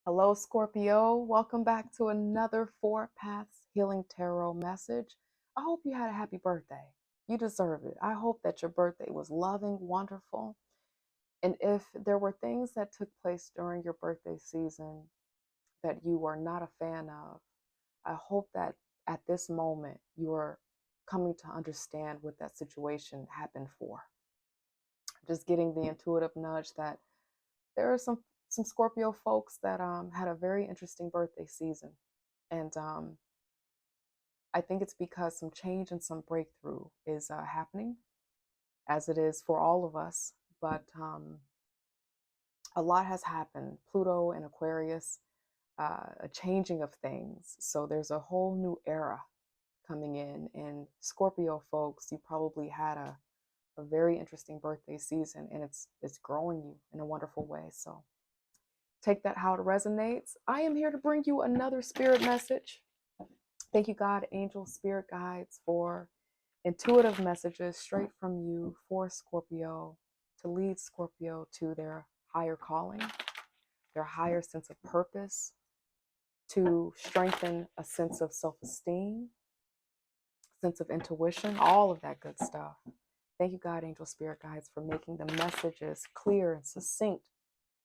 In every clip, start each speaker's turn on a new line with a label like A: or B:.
A: Hello, Scorpio. Welcome back to another Four Paths Healing Tarot message. I hope you had a happy birthday. You deserve it. I hope that your birthday was loving, wonderful. And if there were things that took place during your birthday season that you were not a fan of, I hope that at this moment you are coming to understand what that situation happened for. Just getting the intuitive nudge that there are some Scorpio folks that had a very interesting birthday season, and I think it's because some change and some breakthrough is happening, as it is for all of us. But a lot has happened. Pluto and Aquarius, a changing of things. So there's a whole new era coming in, and Scorpio folks, you probably had a very interesting birthday season, and it's growing you in a wonderful way. So take that how it resonates. I am here to bring you another spirit message. Thank you, God, angels, spirit guides, for intuitive messages straight from you for Scorpio to lead Scorpio to their higher calling, their higher sense of purpose, to strengthen a sense of self esteem, sense of intuition, all of that good stuff. Thank you, God, angel, spirit guides, for making the messages clear and succinct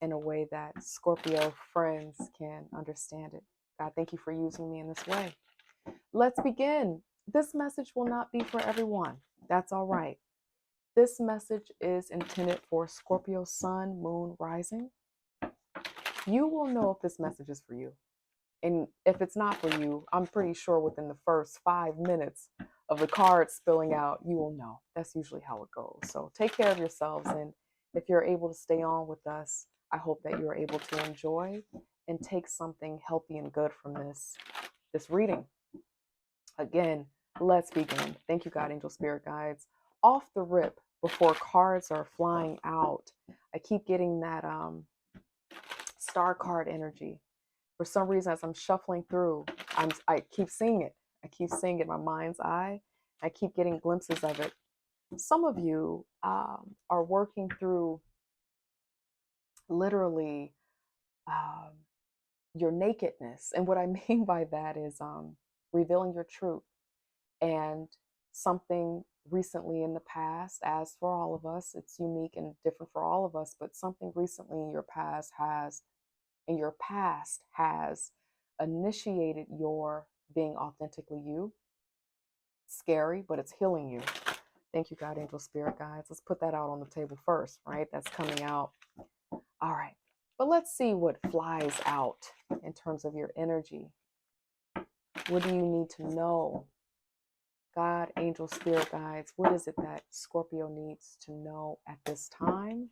A: in a way that Scorpio friends can understand it. God, thank you for using me in this way. Let's begin. This message will not be for everyone. That's all right. This message is intended for Scorpio sun, moon, rising. You will know if this message is for you. And if it's not for you, I'm pretty sure within the first 5 minutes of the cards spilling out, you will know. That's usually how it goes. So take care of yourselves. And if you're able to stay on with us, I hope that you're able to enjoy and take something healthy and good from this reading. Again, let's begin. Thank you, God, angel, spirit guides. Off the rip, before cards are flying out, I keep getting that star card energy. For some reason, as I'm shuffling through, I keep seeing it. I keep seeing it in my mind's eye. I keep getting glimpses of it. Some of you are working through literally um, your nakedness. And what I mean by that is revealing your truth. And something recently in the past, as for all of us, it's unique and different for all of us, but something recently in your past has initiated your being authentically you. Scary, but it's healing you. Thank you, God, angel, spirit guides. Let's put that out on the table first, right? That's coming out. All right. But let's see what flies out in terms of your energy. What do you need to know? God, angel, spirit guides, what is it that Scorpio needs to know at this time?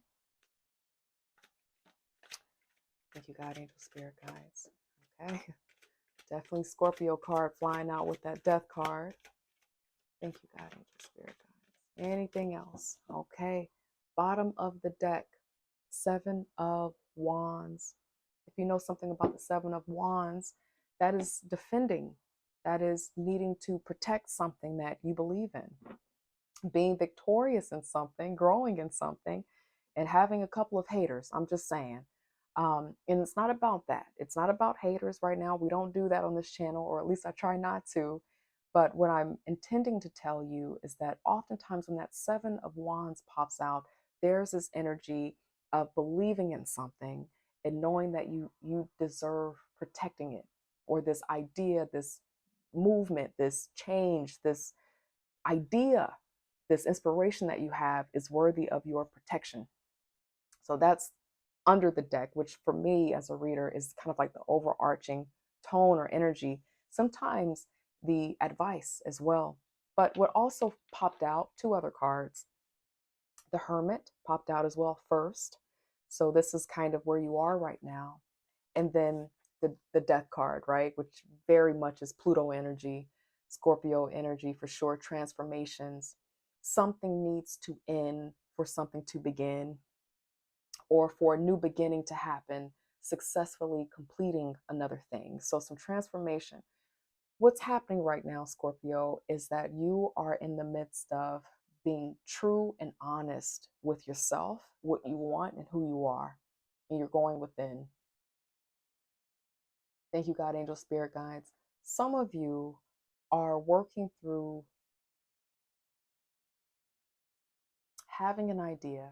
A: Thank you, God, angel, spirit guides. Okay. Definitely Scorpio card flying out with that death card. Thank you, God, angel, spirit guides. Anything else? Okay. Bottom of the deck, Seven of Wands. If you know something about the Seven of Wands, that is defending. That is needing to protect something that you believe in. Being victorious in something, growing in something, and having a couple of haters. I'm just saying. And it's not about that. It's not about haters right now. We don't do that on this channel, or at least I try not to. But what I'm intending to tell you is that oftentimes when that Seven of Wands pops out, there's this energy of believing in something and knowing that you deserve protecting it, or this idea, this movement, this change, this idea, this inspiration that you have is worthy of your protection. So that's under the deck, which for me as a reader is kind of like the overarching tone or energy, sometimes the advice as well. But what also popped out, two other cards, the Hermit popped out as well first. So this is kind of where you are right now. And then the Death card, right, which very much is Pluto energy, Scorpio energy for sure, transformations. Something needs to end for something to begin, or for a new beginning to happen, successfully completing another thing. So some transformation. What's happening right now, Scorpio, is that you are in the midst of being true and honest with yourself, what you want and who you are, and you're going within. Thank you, God, angel, spirit guides. Some of you are working through having an idea,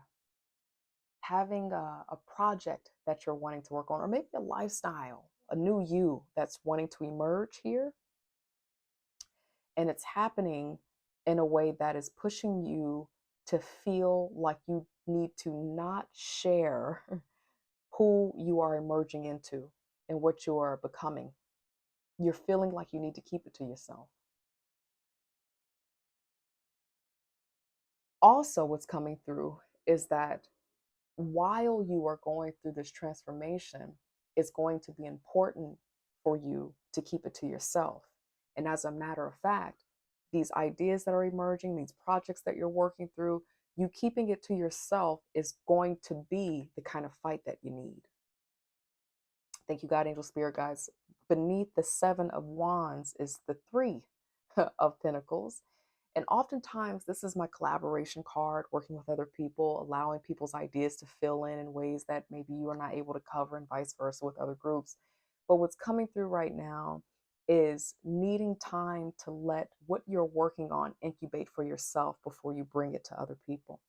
A: having a project that you're wanting to work on, or maybe a lifestyle, a new you that's wanting to emerge here. And it's happening in a way that is pushing you to feel like you need to not share who you are emerging into and what you are becoming. You're feeling like you need to keep it to yourself. Also, what's coming through is that while you are going through this transformation, it's going to be important for you to keep it to yourself. And as a matter of fact, these ideas that are emerging, these projects that you're working through, you keeping it to yourself is going to be the kind of fight that you need. Thank you, God, angel, spirit guides. Beneath the Seven of Wands is the Three of Pentacles. And oftentimes, this is my collaboration card, working with other people, allowing people's ideas to fill in ways that maybe you are not able to cover, and vice versa with other groups. But what's coming through right now is needing time to let what you're working on incubate for yourself before you bring it to other people.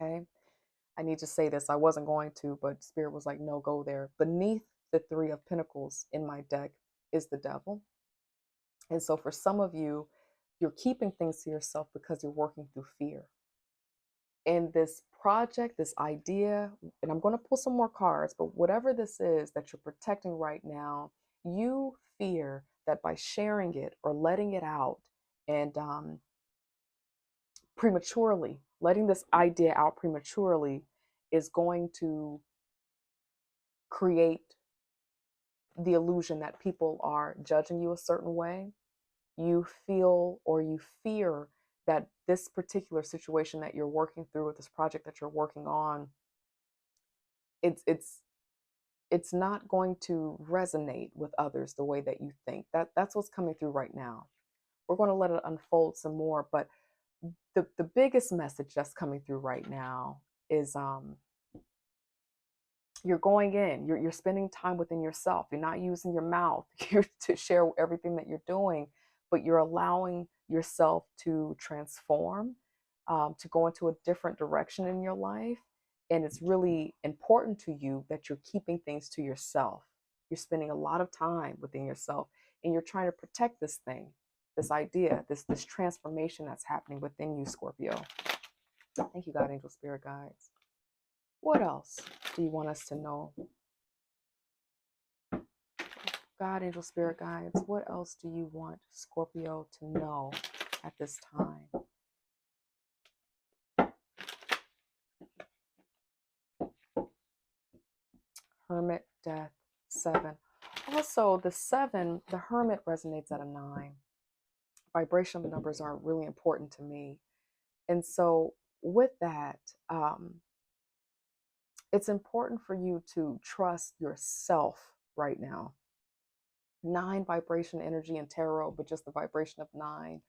A: Okay? I need to say this. I wasn't going to, but Spirit was like, no, go there. Beneath the Three of Pentacles in my deck is the Devil. And so for some of you, you're keeping things to yourself because you're working through fear. And this project, this idea, and I'm going to pull some more cards, but whatever this is that you're protecting right now, you fear that by sharing it or letting it out and prematurely, letting this idea out prematurely is going to create the illusion that people are judging you a certain way. You feel or you fear that this particular situation that you're working through with this project that you're working on, it's not going to resonate with others the way that you think. That's what's coming through right now. We're going to let it unfold some more, but the biggest message that's coming through right now is you're going in, you're spending time within yourself. You're not using your mouth to share everything that you're doing, but you're allowing yourself to transform, to go into a different direction in your life. And it's really important to you that you're keeping things to yourself. You're spending a lot of time within yourself, and you're trying to protect this thing, this idea, this transformation that's happening within you, Scorpio. Thank you, God, angel, spirit guides. What else do you want us to know? God, angel, spirit guides, what else do you want Scorpio to know at this time? Hermit, death, 7. Also, the 7, the Hermit resonates at a 9. Vibrational numbers are really important to me. And so with that, it's important for you to trust yourself right now. 9 vibration energy in tarot, but just the vibration of 9.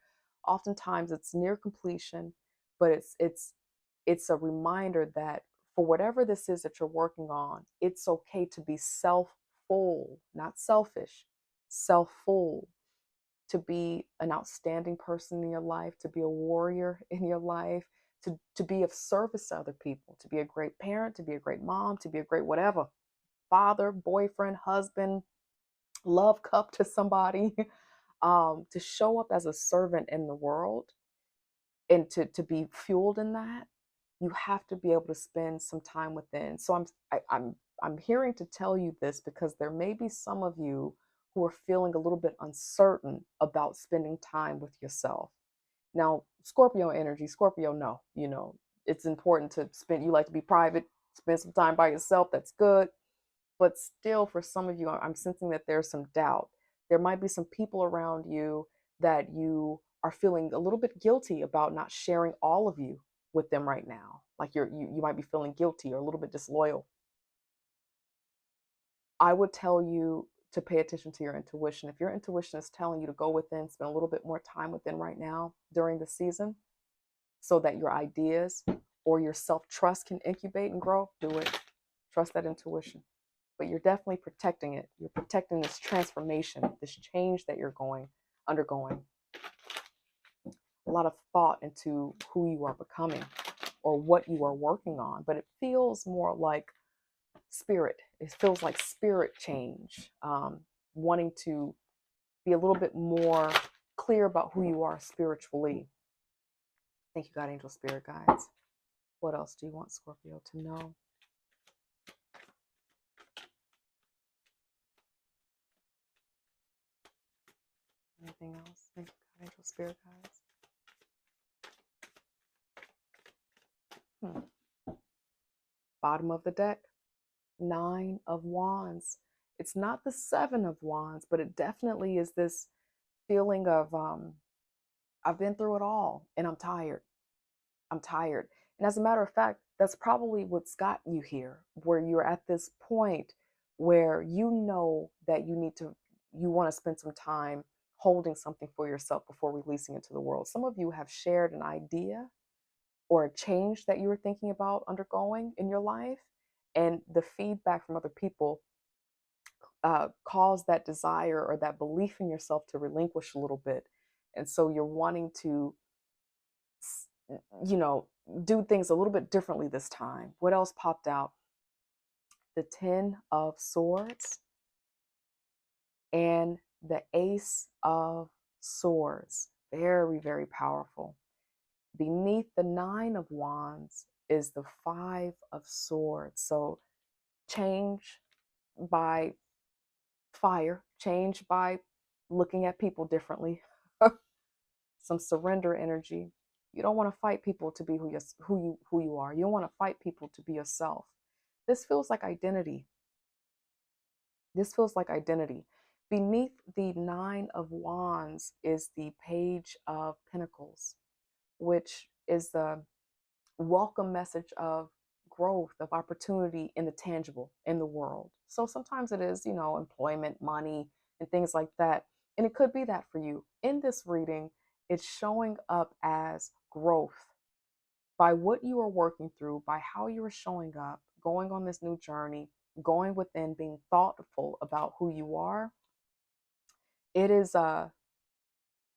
A: Oftentimes it's near completion, but it's a reminder that for whatever this is that you're working on, it's okay to be self-full, not selfish, self-full, to be an outstanding person in your life, to be a warrior in your life, to be of service to other people, to be a great parent, to be a great mom, to be a great whatever, father, boyfriend, husband, love cup to somebody, to show up as a servant in the world and to be fueled in that. You have to be able to spend some time within. So I'm hearing to tell you this because there may be some of you who are feeling a little bit uncertain about spending time with yourself. Now, Scorpio energy, Scorpio, no, it's important to spend, you like to be private, spend some time by yourself. That's good. But still, for some of you, I'm sensing that there's some doubt. There might be some people around you that you are feeling a little bit guilty about not sharing all of you with them right now. Like you might be feeling guilty or a little bit disloyal. I would tell you to pay attention to your intuition. If your intuition is telling you to go within, spend a little bit more time within right now during the season so that your ideas or your self-trust can incubate and grow, do it. Trust that intuition. but you're definitely protecting it. You're protecting this transformation, this change that you're undergoing. A lot of thought into who you are becoming or what you are working on, but it feels more like spirit. It feels like spirit change, wanting to be a little bit more clear about who you are spiritually. Thank you, God, angel, spirit guides. What else do you want Scorpio to know? Anything else? Thank you, God, angel, spirit guides. Bottom of the deck, 9 of Wands. It's not the 7 of Wands, but it definitely is this feeling of I've been through it all and I'm tired. I'm tired. And as a matter of fact, that's probably what's got you here, where you're at this point where you know that you want to spend some time holding something for yourself before releasing it to the world. Some of you have shared an idea or a change that you were thinking about undergoing in your life, and the feedback from other people caused that desire or that belief in yourself to relinquish a little bit. And so you're wanting to, you know, do things a little bit differently this time. What else popped out? The 10 of Swords and the Ace of Swords. Very, very powerful. Beneath the 9 of Wands is the 5 of Swords. So change by fire, change by looking at people differently, some surrender energy. You don't want to fight people to be who you are. You don't want to fight people to be yourself. This feels like identity. This feels like identity. Beneath the 9 of Wands is the Page of Pentacles, which is the welcome message of growth, of opportunity in the tangible, in the world. So sometimes it is, employment, money, and things like that. And it could be that for you. In this reading, it's showing up as growth by what you are working through, by how you are showing up, going on this new journey, going within, being thoughtful about who you are. It is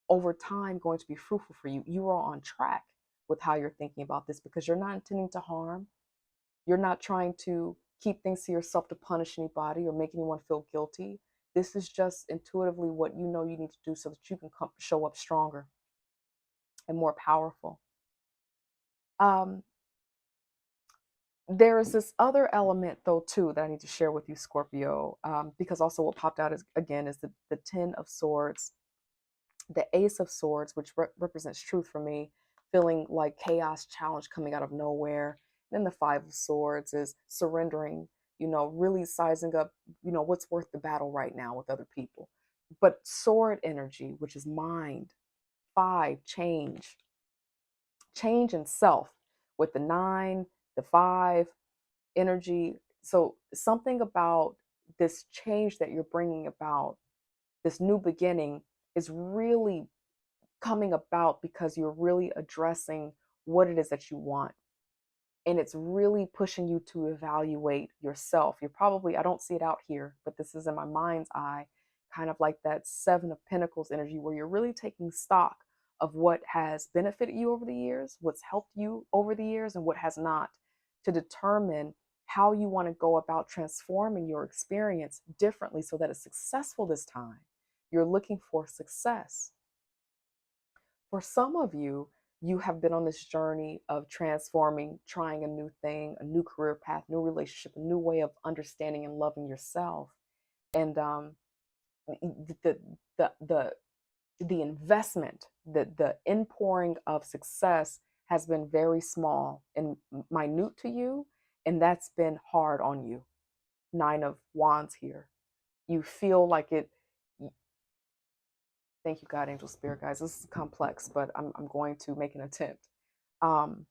A: over time going to be fruitful for you. You are on track with how you're thinking about this because you're not intending to harm. You're not trying to keep things to yourself to punish anybody or make anyone feel guilty. This is just intuitively what you know you need to do so that you can show up stronger and more powerful. There is this other element, though, too, that I need to share with you, Scorpio, because also what popped out is, again, is the 10 of Swords, the Ace of Swords, which represents truth for me, feeling like chaos, challenge coming out of nowhere. Then the 5 of Swords is surrendering, really sizing up, what's worth the battle right now with other people. But sword energy, which is mind, 5, change in self with the 9, the 5, energy. So something about this change that you're bringing about, this new beginning, is really coming about because you're really addressing what it is that you want. And it's really pushing you to evaluate yourself. You're probably, I don't see it out here, but this is in my mind's eye, kind of like that 7 of Pentacles energy where you're really taking stock of what has benefited you over the years, what's helped you over the years, and what has not, to determine how you want to go about transforming your experience differently so that it's successful this time. You're looking for success. For some of you, you have been on this journey of transforming, trying a new thing, a new career path, new relationship, a new way of understanding and loving yourself. And the the the the investment, the inpouring of success has been very small and minute to you, and that's been hard on you. 9 of Wands here. You feel like it. Thank you, God, angel, spirit, guys. This is complex, but I'm going to make an attempt. Um,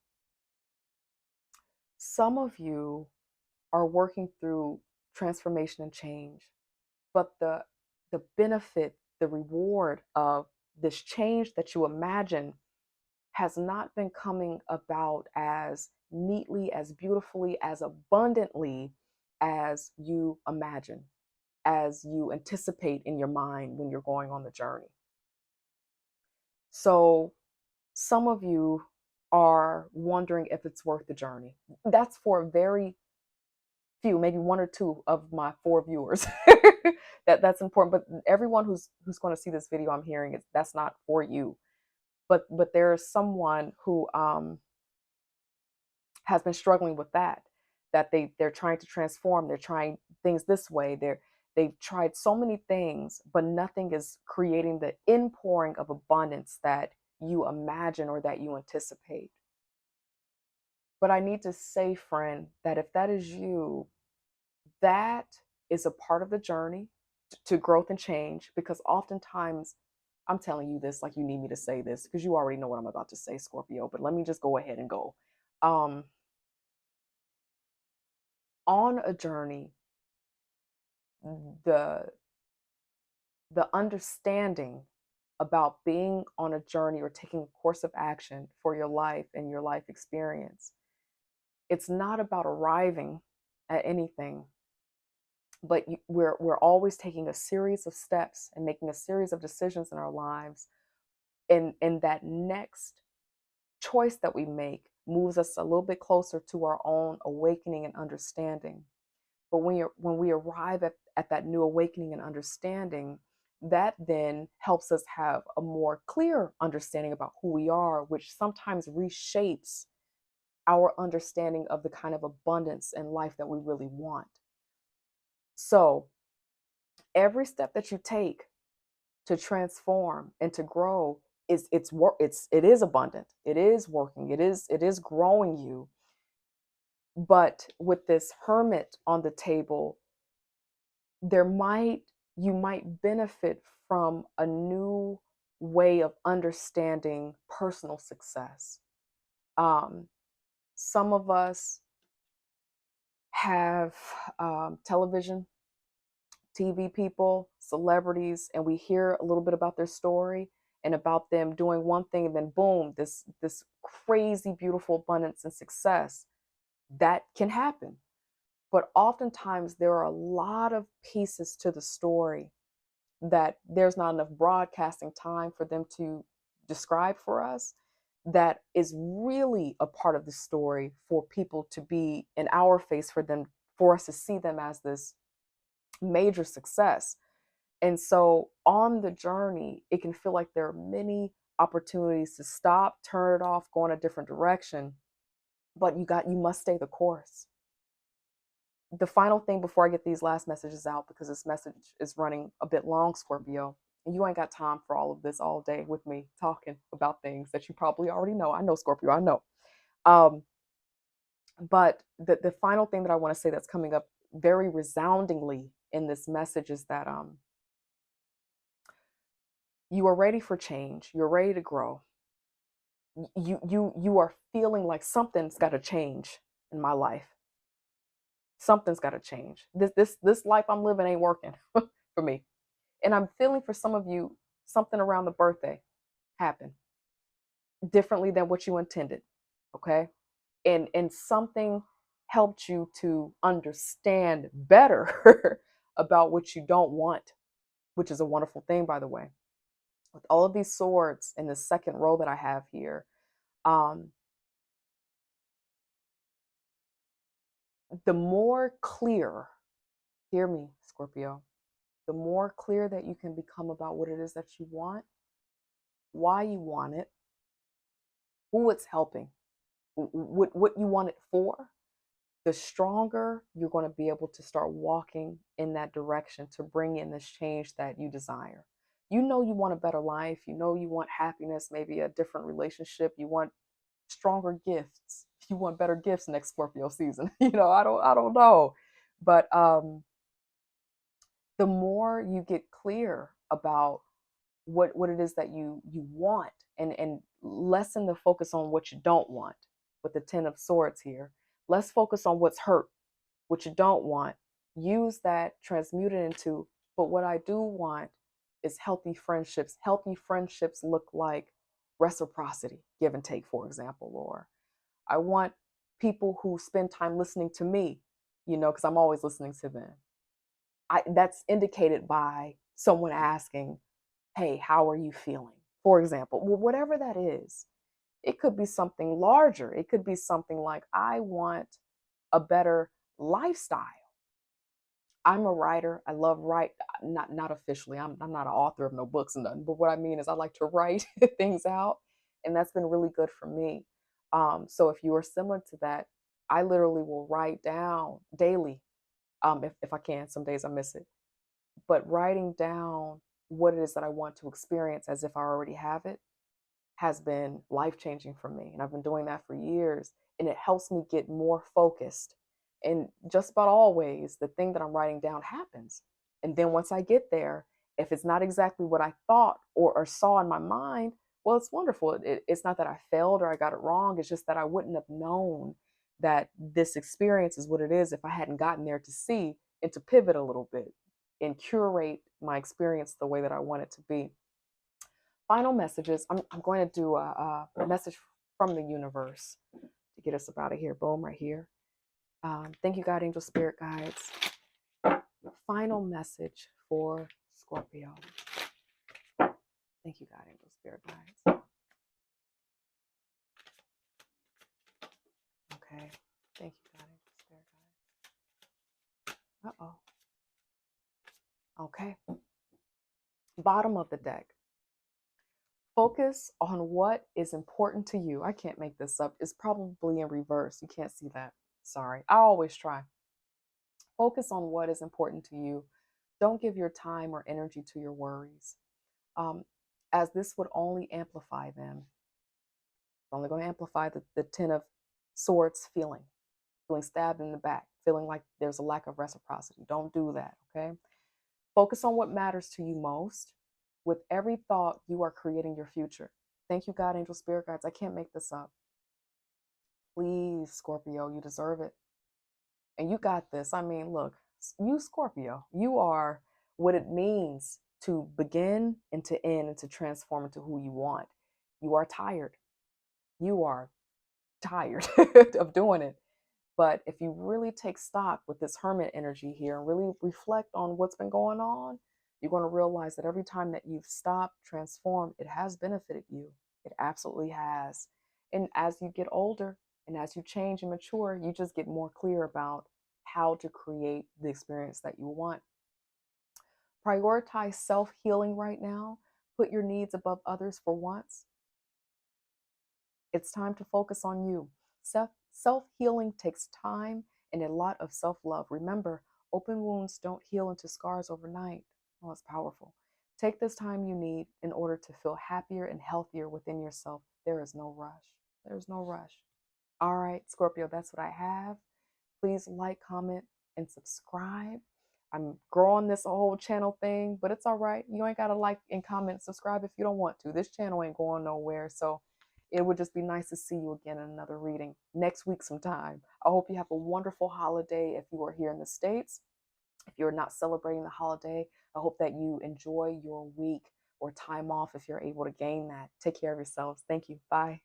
A: some of you are working through transformation and change, but the benefit, the reward of this change that you imagine has not been coming about as neatly, as beautifully, as abundantly as you imagine, as you anticipate in your mind when you're going on the journey. So some of you are wondering if it's worth the journey. That's for a very few, maybe one or two of my four viewers. That's important. But everyone who's going to see this video, I'm hearing it, that's not for you. But there's someone who has been struggling with that they're trying to transform. They're trying things this way. They've tried so many things, but nothing is creating the inpouring of abundance that you imagine or that you anticipate. But I need to say, friend, that if that is you, that is a part of the journey to growth and change, because oftentimes I'm telling you this like you need me to say this because you already know what I'm about to say, Scorpio, but let me just go ahead and go. Um, on a journey, the the understanding about being on a journey or taking a course of action for your life and your life experience, it's not about arriving at anything, but we're always taking a series of steps and making a series of decisions in our lives, and that next choice that we make moves us a little bit closer to our own awakening and understanding. But when we arrive at that new awakening and understanding, that then helps us have a more clear understanding about who we are, which sometimes reshapes our understanding of the kind of abundance and life that we really want. So every step that you take to transform and to grow it is abundant. It is working. It is growing you. But with this hermit on the table, there might you might benefit from a new way of understanding personal success. Um, some of us have television, TV people, celebrities, and we hear a little bit about their story and about them doing one thing, and then boom, this crazy, beautiful abundance and success that can happen. But oftentimes there are a lot of pieces to the story that there's not enough broadcasting time for them to describe for us, that is really a part of the story for people to be in our face, for us to see them as this major success. And so on the journey, it can feel like there are many opportunities to stop, turn it off, go in a different direction, but you must stay the course. The final thing before I get these last messages out, because this message is running a bit long, Scorpio, and you ain't got time for all of this all day with me talking about things that you probably already know. I know, Scorpio, I know. Um, but the final thing that I want to say that's coming up very resoundingly in this message is that you are ready for change. You're ready to grow. You are feeling like something's got to change in my life. Something's got to change. This life I'm living ain't working for me. And I'm feeling for some of you, something around the birthday happened differently than what you intended. Okay. And something helped you to understand better about what you don't want, which is a wonderful thing, by the way. With all of these swords in the second row that I have here, um, the more clear, hear me, Scorpio, the more clear that you can become about what it is that you want, why you want it, who it's helping, what you want it for, the stronger you're going to be able to start walking in that direction to bring in this change that you desire. You know you want a better life. You know you want happiness, maybe a different relationship. You want stronger gifts. You want better gifts next Scorpio season. I don't know. But the more you get clear about what it is that you want, and lessen the focus on what you don't want with the 10 of swords here. Let's focus on what's hurt, what you don't want. Use that, transmute it into, but what I do want is healthy friendships. Healthy friendships look like reciprocity, give and take, for example. Or I want people who spend time listening to me. because I'm always listening to them. That's indicated by someone asking, "Hey, how are you feeling?" For example, well, whatever that is, it could be something larger. It could be something like, "I want a better lifestyle." I'm a writer. I love write not officially. I'm not an author of no books and nothing, but what I mean is I like to write things out, and that's been really good for me. So if you are similar to that, I literally will write down daily, if I can. Some days I miss it, but writing down what it is that I want to experience as if I already have it has been life changing for me. And I've been doing that for years. And it helps me get more focused. And just about always, the thing that I'm writing down happens. And then once I get there, if it's not exactly what I thought or saw in my mind, well, it's wonderful. It's not that I failed or I got it wrong. It's just that I wouldn't have known that this experience is what it is if I hadn't gotten there to see and to pivot a little bit and curate my experience the way that I want it to be. Final messages. I'm going to do a message from the universe to get us up out of here. Boom, right here. Thank you, God, angel, spirit guides. Final message for Scorpio. Thank you, God, angel, spirit guides. Okay. Thank you, God, angel, spirit guides. Uh-oh. Okay. Bottom of the deck. Focus on what is important to you. I can't make this up. It's probably in reverse. You can't see that. Sorry. I always try. Focus on what is important to you. Don't give your time or energy to your worries, as this would only amplify them. It's only going to amplify the Ten of Swords feeling stabbed in the back, feeling like there's a lack of reciprocity. Don't do that, okay? Focus on what matters to you most. With every thought, you are creating your future. Thank you, God, angel, spirit guides. I can't make this up. Please, Scorpio, you deserve it. And you got this. I mean, look, you Scorpio, you are what it means to begin and to end and to transform into who you want. You are tired. You are tired of doing it. But if you really take stock with this hermit energy here and really reflect on what's been going on, you're going to realize that every time that you've stopped, transformed, it has benefited you. It absolutely has. And as you get older and as you change and mature, you just get more clear about how to create the experience that you want. Prioritize self-healing right now. Put your needs above others for once. It's time to focus on you. Self-healing takes time and a lot of self-love. Remember, open wounds don't heal into scars overnight. Oh, it's powerful. Take this time you need in order to feel happier and healthier within yourself. There is no rush. There's no rush. All right, Scorpio, that's what I have. Please like, comment, and subscribe. I'm growing this whole channel thing, but it's all right. You ain't got to like and comment and subscribe if you don't want to. This channel ain't going nowhere. So it would just be nice to see you again in another reading next week sometime. I hope you have a wonderful holiday if you are here in the States. If you're not celebrating the holiday, I hope that you enjoy your week or time off if you're able to gain that. Take care of yourselves. Thank you. Bye.